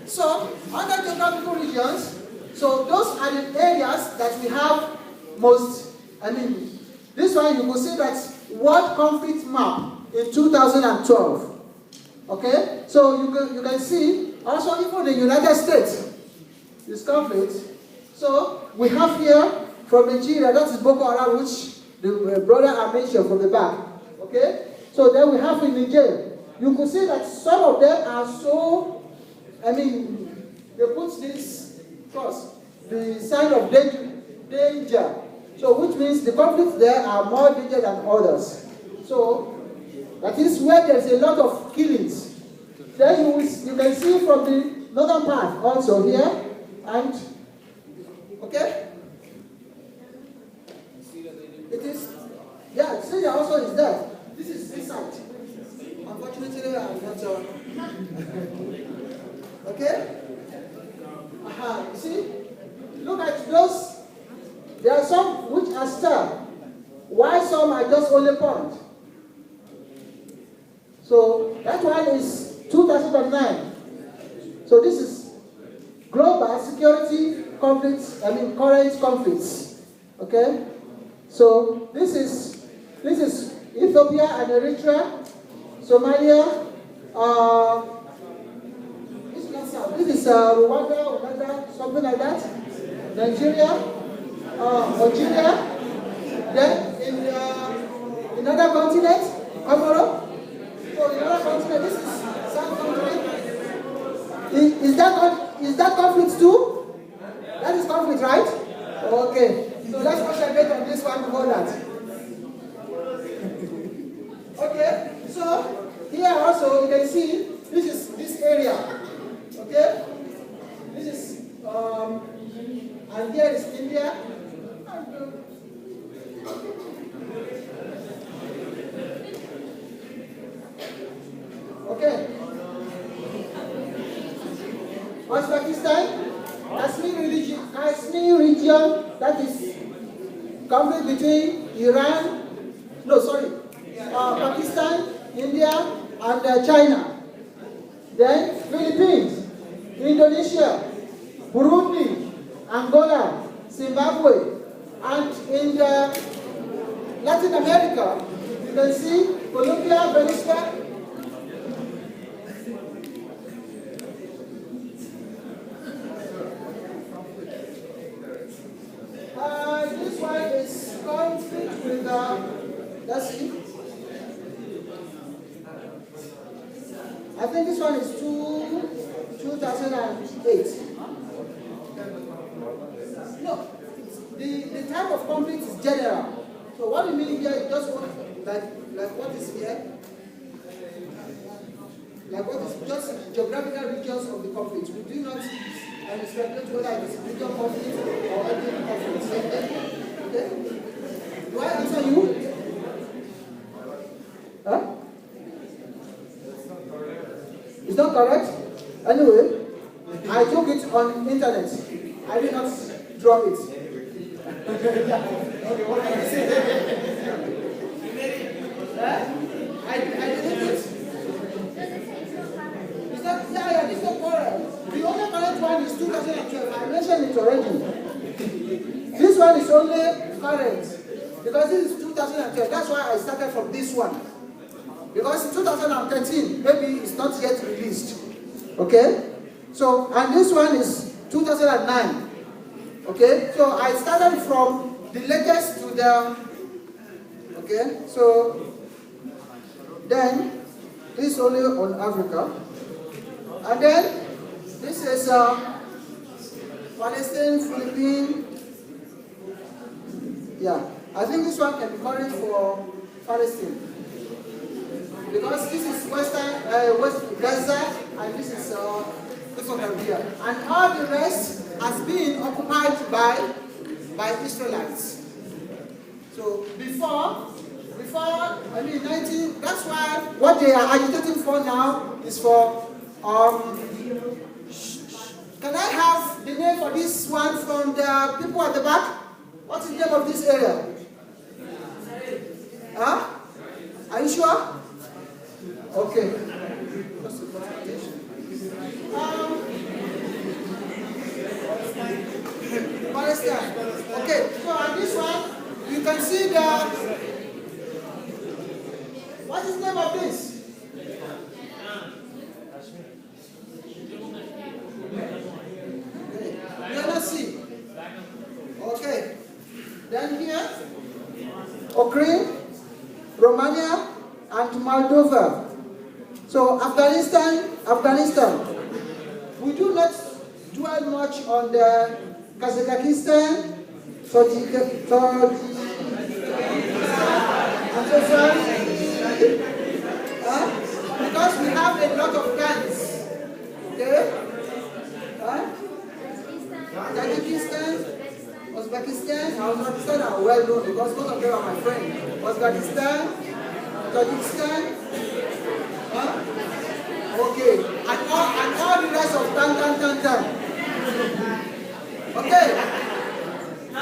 So, under geographical regions, so those are the areas that we have most, this one you will see that World Conflict Map in 2012. Okay? So you can see, also even the United States, this conflict. So we have here from Nigeria, that is Boko Haram, which the brother I mentioned from the back. Okay? So then we have in Niger. You can see that some of them are so, they put this cross, the sign of danger. So which means the conflicts there are more dangerous than others. So that is where there's a lot of killings. Then you can see from the northern part also here, and okay? It is, yeah, Syria also is there. This is this side. Unfortunately, I'm not okay? You see? Look at those. There are some which are star. Why some are just only point? So that one is 2009. So this is global security conflicts, current conflicts. Okay? So this is Ethiopia and Eritrea, Somalia, this is Rwanda, Uganda, something like that. Nigeria, Algeria. Then in another continent, Comoro. So in another continent, this is South Africa. Is that conflict too? That is conflict, right? Okay. So let's concentrate on this one before that. Okay. So here also you can see this is this area. Okay. This is and here is India. Okay. Uzbekistan, Kashmir region, that is conflict between Pakistan, India, and China. Then Philippines, Indonesia, Burundi, Angola, Zimbabwe, and in Latin America, you can see Colombia, Venezuela. This one is conflict with let's see. I think this one is 2008. No, the type of conflict is general. So what we mean here is just like what is here, like what is just geographical regions of the conflict. We do not speculate whether it is regional conflict or ethnic conflict. Okay? Do I answer you? Huh? It's not correct? Anyway, I took it on internet. I did not draw it. Okay, what can I say? I did it. It's not, yeah, it's not correct. The only correct one is 2012. I mentioned it already. This one is only current. Because this is 2012. That's why I started from this one. Because in 2013, maybe it's not yet released. Okay? So, and this one is 2009. Okay? So, I started from the latest to the... Okay? So, then, this is only on Africa. And then, this is Palestine, Philippines. Yeah. I think this one can be current for Palestine. Because this is West Gaza, and this is this one can be here. And all the rest has been occupied by Israelites. So before 19, that's why what they are agitating for now is for can I have the name for this one from the people at the back? What is the name of this area? Huh? Are you sure? Okay. can see the, what is the name of this? See. Okay. Then here, Ukraine, Romania, and Moldova. So Afghanistan. We do not dwell much on the Kazakhstan, because we have a lot of guns. Okay? Tajikistan, Uzbekistan, Uzbekistan are well known because most of them are my friends. Uzbekistan, Tajikistan, okay, and all the rest of tan. Okay.